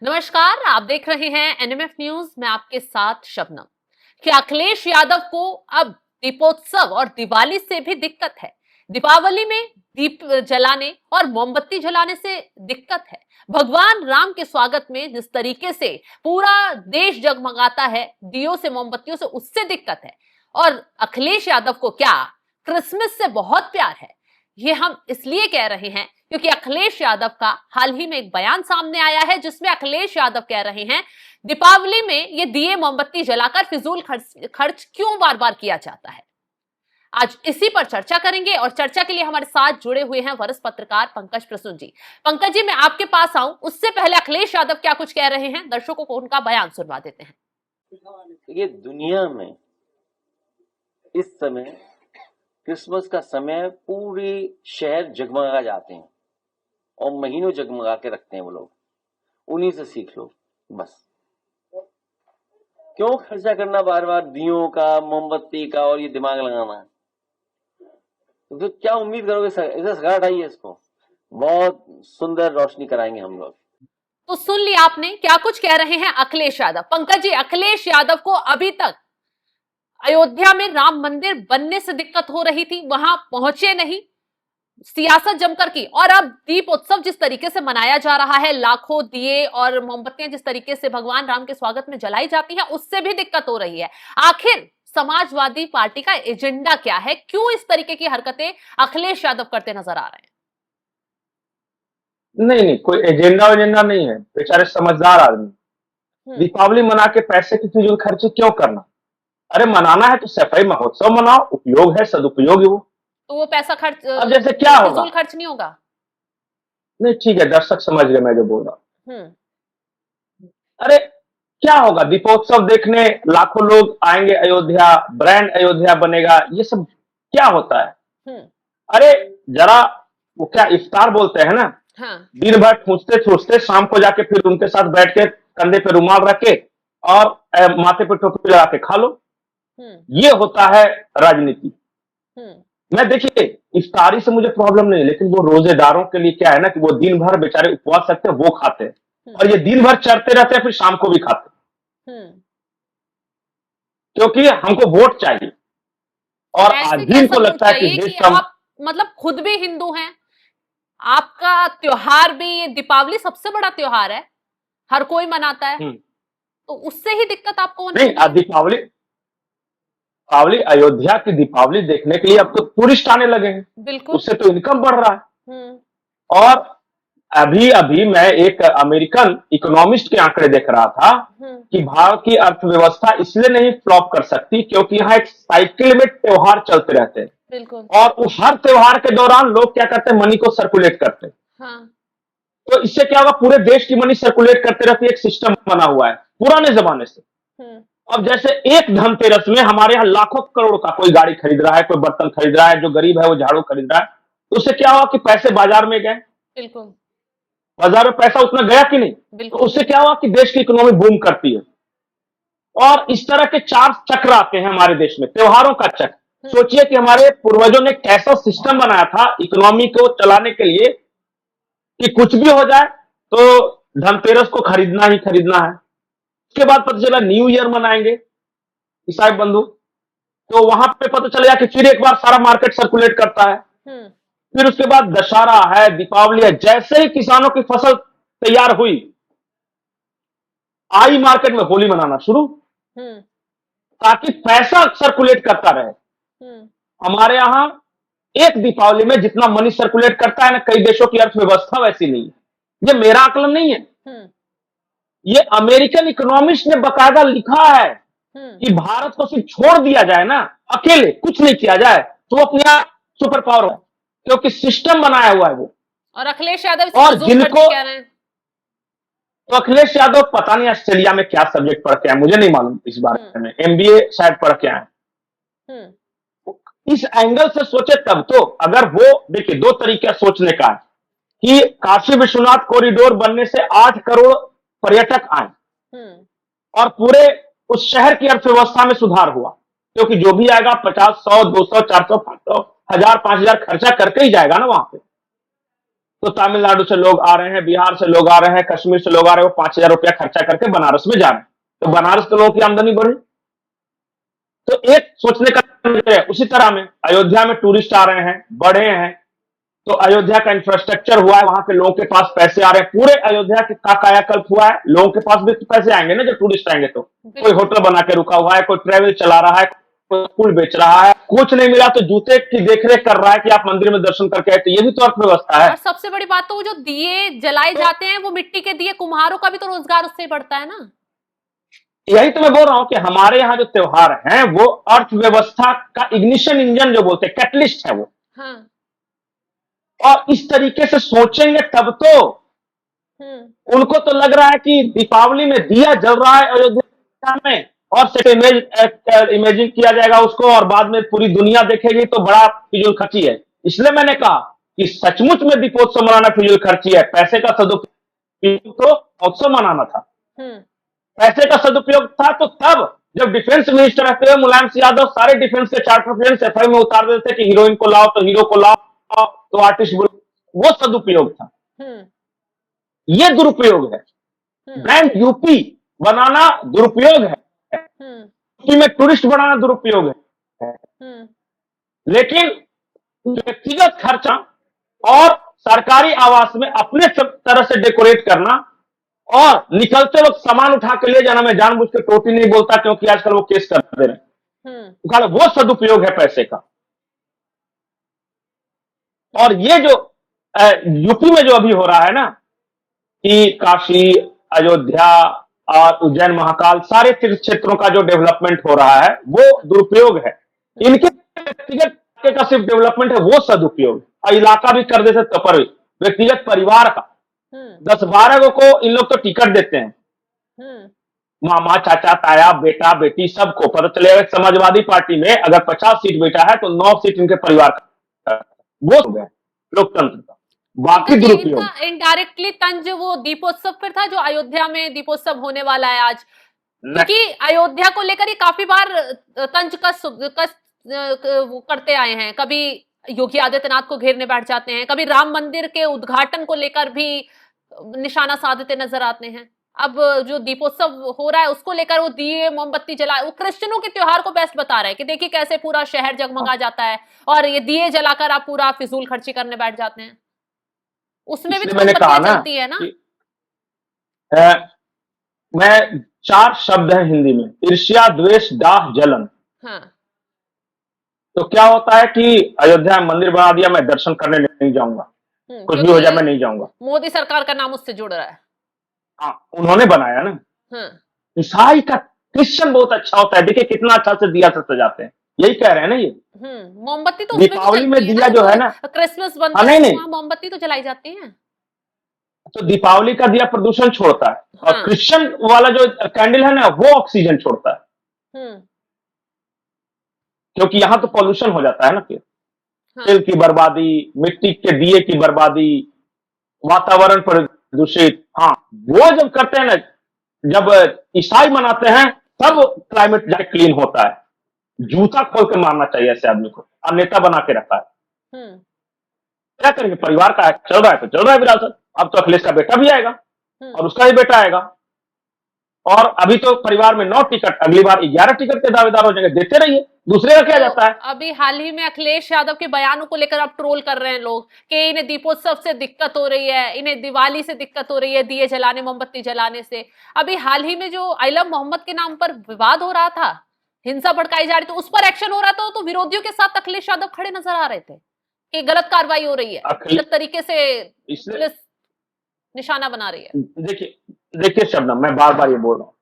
नमस्कार, आप देख रहे हैं एनएमएफ न्यूज। मैं आपके साथ शबनम। कि अखिलेश यादव को अब दीपोत्सव और दिवाली से भी दिक्कत है। दीपावली में दीप जलाने और मोमबत्ती जलाने से दिक्कत है। भगवान राम के स्वागत में जिस तरीके से पूरा देश जगमगाता है दियों से, मोमबत्तियों से, उससे दिक्कत है। और अखिलेश यादव को क्या क्रिसमस से बहुत प्यार है? ये हम इसलिए कह रहे हैं क्योंकि अखिलेश यादव का हाल ही में एक बयान सामने आया है जिसमें अखिलेश यादव कह रहे हैं दीपावली में ये दिए मोमबत्ती जलाकर फिजूल खर्च क्यों बार बार किया जाता है। आज इसी पर चर्चा करेंगे और चर्चा के लिए हमारे साथ जुड़े हुए हैं वरिष्ठ पत्रकार पंकज प्रसून जी। पंकज जी, मैं आपके पास आऊं उससे पहले अखिलेश यादव क्या कुछ कह रहे हैं, दर्शकों को उनका बयान सुनवा देते हैं। ये दुनिया में इस समय क्रिसमस का समय पूरे शहर जगमगा जाते हैं और महीनों जगमगा के रखते हैं वो लोग। उन्हीं से सीख लो बस। क्यों खर्चा करना बार बार दियों का, मोमबत्ती का और ये दिमाग लगाना? तो क्या उम्मीद करोगे? ऐसा सगाट आई है, इसको बहुत सुंदर रोशनी कराएंगे हम लोग। तो सुन लिया आपने क्या कुछ कह रहे हैं अखिलेश यादव। पंकज जी, अखिलेश यादव को अभी तक अयोध्या में राम मंदिर बनने से दिक्कत हो रही थी, वहां पहुंचे नहीं, सियासत जमकर की, और अब दीप उत्सव जिस तरीके से मनाया जा रहा है, लाखों दिए और मोमबत्तियां जिस तरीके से भगवान राम के स्वागत में जलाई जाती हैं, उससे भी दिक्कत हो रही है। आखिर समाजवादी पार्टी का एजेंडा क्या है? क्यों इस तरीके की हरकतें अखिलेश यादव करते नजर आ रहे हैं? नहीं, कोई एजेंडा नहीं है। बेचारे समझदार आदमी। दीपावली मना के पैसे की फिजूल खर्ची क्यों करना? अरे मनाना है तो सफाई महोत्सव मनाओ, उपयोग है, सदुपयोग है वो। तो वो पैसा खर्च अब जैसे क्या होगा? फिजूल खर्च नहीं होगा? नहीं, ठीक है, दर्शक समझ गए मैं जो बोल रहा हूँ। अरे क्या होगा? दीपोत्सव देखने लाखों लोग आएंगे अयोध्या, ब्रांड अयोध्या बनेगा, ये सब क्या होता है? अरे जरा वो क्या इफ्तार बोलते हैं ना, हाँ। दिन भर ठूसते ठूसते शाम को जाके फिर उनके साथ बैठ के कंधे पे रुमाल रख के और माथे पे टोपी लगा के खा लो। ये होता है राजनीति। मैं देखिए, इफ्तारी से मुझे प्रॉब्लम नहीं, लेकिन वो रोजेदारों के लिए क्या है ना कि वो दिन भर बेचारे उपवास रखते हैं, वो खाते हैं, और ये दिन भर चढ़ते रहते हैं, फिर शाम को भी खाते हैं, क्योंकि हमको वोट चाहिए। और आज भी इनको लगता है कि देश का, आप मतलब खुद भी हिंदू हैं, आपका त्योहार भी, ये दीपावली सबसे बड़ा त्योहार है, हर कोई मनाता है, तो उससे ही दिक्कत आपको होने नहीं? दीपावली अयोध्या की दीपावली देखने के लिए अब तो टूरिस्ट आने लगे हैं, बिल्कुल, उससे तो इनकम बढ़ रहा है। और अभी अभी मैं एक अमेरिकन इकोनॉमिस्ट के आंकड़े देख रहा था कि भारत की अर्थव्यवस्था इसलिए नहीं फ्लॉप कर सकती क्योंकि यहाँ एक साइकिल में त्योहार चलते रहते हैं, बिल्कुल, और हर त्योहार के दौरान लोग क्या करते हैं? मनी को सर्कुलेट करते हैं। हाँ। तो इससे क्या होगा? पूरे देश की मनी सर्कुलेट करते रहती है, एक सिस्टम बना हुआ है पुराने जमाने से। अब जैसे एक धनतेरस में हमारे यहाँ लाखों करोड़ का कोई गाड़ी खरीद रहा है, कोई बर्तन खरीद रहा है, जो गरीब है वो झाड़ू खरीद रहा है, तो उससे क्या हुआ कि पैसे बाजार में गए। बिल्कुल, बाजार में पैसा उतना गया कि नहीं? तो उससे क्या हुआ कि देश की इकोनॉमी बूम करती है। और इस तरह के 4 चक्र आते हैं हमारे देश में, त्योहारों का चक्र। सोचिए कि हमारे पूर्वजों ने कैसा सिस्टम बनाया था इकोनॉमी को चलाने के लिए कि कुछ भी हो जाए तो धनतेरस को खरीदना ही खरीदना है। उसके बाद पता चला न्यू ईयर मनाएंगे ईसाई बंधु, तो वहां पे पता चलेगा कि फिर एक बार सारा मार्केट सर्कुलेट करता है। फिर उसके बाद दशहरा है, दीपावली है, जैसे ही किसानों की फसल तैयार हुई, आई मार्केट में होली मनाना शुरू, ताकि पैसा सर्कुलेट करता रहे। हमारे यहां एक दीपावली में जितना मनी सर्कुलेट करता है ना, कई देशों की अर्थव्यवस्था वैसी नहीं है। ये मेरा आकलन नहीं है, ये अमेरिकन इकोनॉमिस्ट ने बकायदा लिखा है कि भारत को सिर्फ छोड़ दिया जाए ना, अकेले कुछ नहीं किया जाए, तो अपने आप सुपर पावर है, क्योंकि सिस्टम बनाया हुआ है वो। और अखिलेश यादव और जिनको, तो अखिलेश यादव पता नहीं ऑस्ट्रेलिया में क्या सब्जेक्ट पढ़ के आए, मुझे नहीं मालूम इस बारे में, MBA शायद पढ़ के आए। इस एंगल से सोचे तब तो, अगर वो देखिए, 2 तरीका सोचने का है कि काशी विश्वनाथ कॉरिडोर बनने से 8 करोड़ पर्यटक आए और पूरे उस शहर की अर्थव्यवस्था में सुधार हुआ, क्योंकि जो भी आएगा 50, 100, 200, 400, 500, 1000, 5000 खर्चा करके ही जाएगा ना वहां पे। तो तमिलनाडु से लोग आ रहे हैं, बिहार से लोग आ रहे हैं, कश्मीर से लोग आ रहे हैं, वो 5,000 रुपया खर्चा करके बनारस में जा रहे हैं, तो बनारस के लोगों की आमदनी बढ़ी। तो एक सोचने का नजरिया है। उसी तरह में अयोध्या में टूरिस्ट आ रहे हैं, बढ़े हैं, तो अयोध्या का इंफ्रास्ट्रक्चर हुआ है, वहां के लोगों के पास पैसे आ रहे हैं, पूरे अयोध्या का कायाकल्प हुआ है, लोगों के पास भी पैसे आएंगे ना जब टूरिस्ट आएंगे। तो कोई होटल बना के रुका हुआ है, कोई ट्रेवल चला रहा है, कोई फूल बेच रहा है, कुछ नहीं मिला तो जूते की देखरेख कर रहा है कि आप मंदिर में दर्शन करके आए, तो ये भी तो अर्थव्यवस्था है। और सबसे बड़ी बात तो वो जो दिए जलाए जाते हैं, वो मिट्टी के दिए, कुम्हारों का भी तो रोजगार उससे ही बढ़ता है ना। यही तो मैं बोल रहा हूं कि हमारे यहाँ जो त्योहार हैं वो अर्थव्यवस्था का इग्निशन इंजन जो बोलते हैं, कैटलिस्ट है वो। हाँ। और इस तरीके से सोचेंगे तब तो। उनको तो लग रहा है कि दीपावली में दिया जल रहा है अयोध्या में और इमेजिन किया जाएगा उसको, और बाद में पूरी दुनिया देखेगी तो बड़ा फिजूल खर्ची है। इसलिए मैंने कहा कि सचमुच में दीपोत्सव मनाना फिजूल खर्ची है। पैसे का सदुपयोग तो उत्सव मनाना था। पैसे का सदुपयोग था तो तब जब डिफेंस मिनिस्टर रहते हुए मुलायम सिंह यादव सारे डिफेंस के चार्टर प्लेन्स एफआई में उतार देते थे कि हीरोइन को लाओ तो हीरो को लाओ तो आर्टिस्ट बोलो, वो सदुपयोग था। ये दुरुपयोग है। ब्रांड यूपी बनाना दुरुपयोग है, यूपी में टूरिस्ट बनाना दुरुपयोग है। लेकिन व्यक्तिगत खर्चा और सरकारी आवास में अपने तरह से डेकोरेट करना और निकलते वक्त सामान उठा के ले जाना, मैं जानबूझ के टोटी नहीं बोलता क्योंकि आजकल वो केस कर दे रहे हैं, वो सदुपयोग है पैसे का। और ये जो यूपी में जो अभी हो रहा है ना कि काशी, अयोध्या और उज्जैन महाकाल सारे तीर्थ क्षेत्रों का जो डेवलपमेंट हो रहा है वो दुरुपयोग है। इनके व्यक्तिगत का सिर्फ डेवलपमेंट है, वो सदुपयोग और इलाका भी कर देते तो पर व्यक्तिगत परिवार का 10-12 को इन लोग तो टिकट देते हैं, मामा, चाचा, ताया, बेटा, बेटी सबको पता चलेगा। समाजवादी पार्टी में अगर 50 सीट बेटा है तो 9 सीट इनके परिवार का, वो हो गया लोकतंत्र का। बाकी दुरुपयोग इनडायरेक्टली तंज वो दीपोत्सव पर था जो अयोध्या में दीपोत्सव होने वाला है आज, क्योंकि अयोध्या को लेकर ये काफी बार तंज कस वो करते आए हैं। कभी योगी आदित्यनाथ को घेरने बैठ जाते हैं, कभी राम मंदिर के उद्घाटन को लेकर भी निशाना साधते नजर आते हैं। अब जो दीपोत्सव हो रहा है उसको लेकर वो दिए मोमबत्ती जला, वो क्रिश्चियनों के त्योहार को बेस्ट बता रहे हैं कि देखिए कैसे पूरा शहर जगमगा जाता है और ये दिए जलाकर आप पूरा फिजूल खर्ची करने बैठ जाते हैं। उसमें भी तो मोमबत्तियां चलती है ना। मैं 4 शब्द हैं हिंदी में, ईर्ष्या, द्वेष, दाह, जलन। हाँ। तो क्या होता है कि अयोध्या में मंदिर बना दिया, मैं दर्शन करने नहीं जाऊंगा, कुछ भी हो जाए मैं नहीं जाऊंगा। मोदी सरकार का नाम उससे जुड़ रहा है। हाँ, उन्होंने बनाया ना। हाँ। ईसाई का क्रिश्चियन बहुत अच्छा होता है, देखिए कितना अच्छा से दिया से सजाते हैं, यही कह रहे हैं ना ये। मोमबत्ती तो दीपावली में दिया जो है ना, क्रिसमस बनता है वहां मोमबत्ती तो जलाई जाती है। तो दीपावली का दिया प्रदूषण छोड़ता है और क्रिश्चियन वाला जो कैंडल है ना वो ऑक्सीजन छोड़ता है, क्योंकि यहां तो पॉल्यूशन हो जाता है ना फिर। तेल की बर्बादी, मिट्टी के दिए की बर्बादी, वातावरण प्रदूषित। हाँ, वो जब करते हैं ना, जब ईसाई मनाते हैं तब क्लाइमेट जाके क्लीन होता है। जूता खोल के मारना चाहिए ऐसे आदमी को, और नेता बना के रखा है। क्या करेंगे, परिवार का चल रहा है तो चल रहा है विरासत। अब तो अखिलेश का बेटा भी आएगा और उसका ही बेटा आएगा, और अभी तो परिवार में 9 टिकट, अगली बार 11 टिकट के दावेदार हो जाएंगे। देते रहिए, दूसरे का क्या जाता है। अभी हाल ही में अखिलेश यादव के बयानों को लेकर अब ट्रोल कर रहे हैं लोग कि इन्हें दीपोत्सव से दिक्कत हो रही है, इन्हें दिवाली से दिक्कत हो रही है, दिए जलाने, मोमबत्ती जलाने से। अभी हाल ही में जो आई लव मोहम्मद के नाम पर विवाद हो रहा था, हिंसा भड़काई जा रही, तो उस पर एक्शन हो रहा था, तो विरोधियों के साथ अखिलेश यादव खड़े नजर आ रहे थे कि गलत कार्रवाई हो रही है, गलत तरीके से पुलिस निशाना बना रही है। देखिए शबनम, मैं बार बार ये बोल रहा हूँ,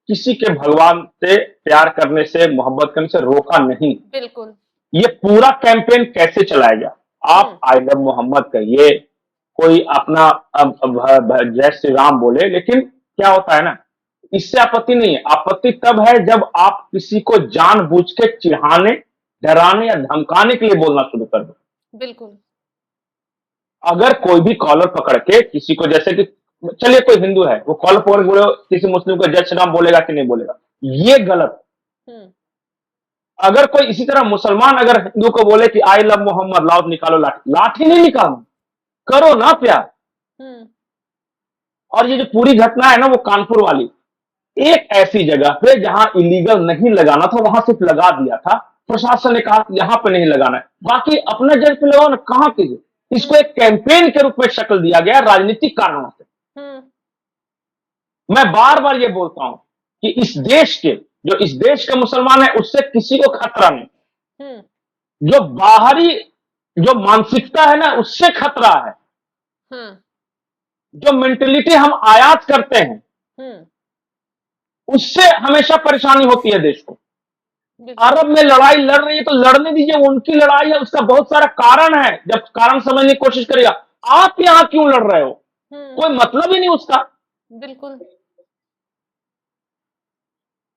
किसी के भगवान से प्यार करने से, मोहब्बत करने से रोका नहीं। बिल्कुल। ये पूरा कैंपेन कैसे चलाया जाए, आप आई लव मोहम्मद कहिए, कोई अपना जय श्री राम बोले, लेकिन क्या होता है ना, इससे आपत्ति नहीं है। आपत्ति तब है जब आप किसी को जानबूझ के चिढ़ाने, डराने या धमकाने के लिए बोलना शुरू कर दो। बिल्कुल। अगर कोई भी कॉलर पकड़ के किसी को, जैसे कि चलिए कोई हिंदू है, वो कॉलर पकड़ बोले किसी मुस्लिम को जय श्री राम बोलेगा कि नहीं बोलेगा, ये गलत। अगर कोई इसी तरह मुसलमान अगर हिंदू को बोले कि आई लव मोहम्मद, लाओ निकालो लाठी, लाठी नहीं निकालो, करो ना प्यार। और ये जो पूरी घटना है ना वो कानपुर वाली, एक ऐसी जगह पे जहां इलीगल नहीं लगाना था वहां सिर्फ लगा दिया था, प्रशासन ने कहा यहां पे नहीं लगाना है, बाकी अपने जगह पे लगाओ ना, कहां कीजिए। इसको एक कैंपेन के रूप में शक्ल दिया गया राजनीतिक कारणों से। मैं बार बार ये बोलता हूं कि इस देश के मुसलमान है उससे किसी को खतरा नहीं, जो बाहरी जो मानसिकता है ना उससे खतरा है, जो मेंटेलिटी हम आयात करते हैं उससे हमेशा परेशानी होती है देश को। अरब में लड़ाई लड़ रही है तो लड़ने दीजिए, उनकी लड़ाई है, उसका बहुत सारा कारण है, जब कारण समझने की कोशिश करिएगा। आप यहां क्यों लड़ रहे हो, कोई मतलब ही नहीं उसका। बिल्कुल।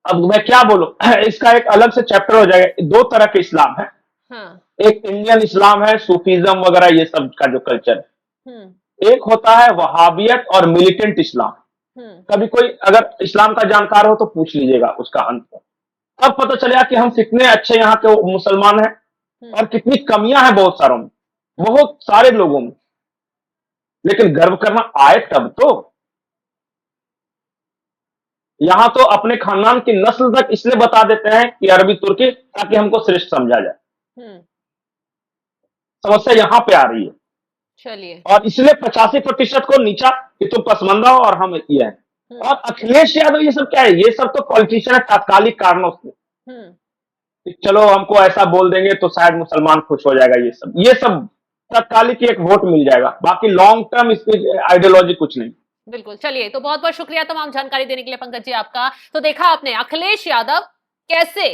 अब मैं क्या बोलूं, इसका एक अलग से चैप्टर हो जाएगा। दो तरह के इस्लाम है, एक इंडियन इस्लाम है, सूफीज्म वगैरह ये सब का जो कल्चर है, एक होता है वहाबियत और मिलिटेंट इस्लाम। कभी कोई अगर इस्लाम का जानकार हो तो पूछ लीजिएगा उसका अंत, तब पता चलेगा कि हम कितने अच्छे यहाँ के मुसलमान हैं और कितनी कमियां हैं बहुत सारों में, बहुत सारे लोगों में। लेकिन गर्व करना आए तब तो। यहां तो अपने खानदान की नस्ल तक इसलिए बता देते हैं कि अरबी तुर्की, ताकि हमको श्रेष्ठ समझा जाए। समस्या यहां पे आ रही है। चलिए, और इसलिए 85% को नीचा कि तुम पसमंदा हो और हम ये हैं। और अखिलेश यादव ये सब क्या है, ये सब तो पॉलिटिशियन है तात्कालिक कारणों से, चलो हमको ऐसा बोल देंगे तो शायद मुसलमान खुश हो जाएगा, ये सब तात्कालिक एक वोट मिल जाएगा, बाकी लॉन्ग टर्म इसकी आइडियोलॉजी कुछ नहीं। बिल्कुल। चलिए, तो बहुत बहुत शुक्रिया तमाम जानकारी देने के लिए पंकज जी आपका। तो देखा आपने अखिलेश यादव कैसे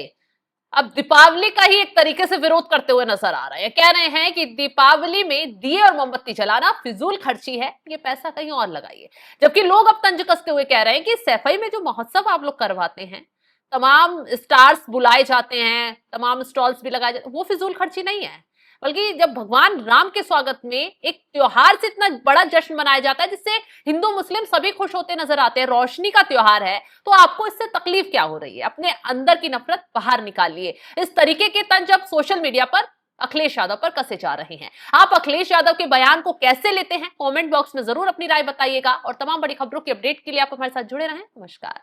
अब दीपावली का ही एक तरीके से विरोध करते हुए नजर आ रहे हैं। कह रहे हैं कि दीपावली में दिए और मोमबत्ती जलाना फिजूल खर्ची है, ये पैसा कहीं और लगाइए। जबकि लोग अब तंज कसते हुए कह रहे हैं कि सैफई में जो महोत्सव आप लोग करवाते हैं, तमाम स्टार्स बुलाए जाते हैं, तमाम स्टॉल्स भी लगाए जाते हैं, वो फिजूल खर्ची नहीं है, बल्कि जब भगवान राम के स्वागत में एक त्योहार से इतना बड़ा जश्न मनाया जाता है जिससे हिंदू मुस्लिम सभी खुश होते नजर आते हैं, रोशनी का त्योहार है, तो आपको इससे तकलीफ क्या हो रही है? अपने अंदर की नफरत बाहर निकालिए। इस तरीके के तंज अब सोशल मीडिया पर अखिलेश यादव पर कसे जा रहे हैं। आप अखिलेश यादव के बयान को कैसे लेते हैं, कमेंट बॉक्स में जरूर अपनी राय बताइएगा। और तमाम बड़ी खबरों की अपडेट के लिए आप हमारे साथ जुड़े रहें। नमस्कार।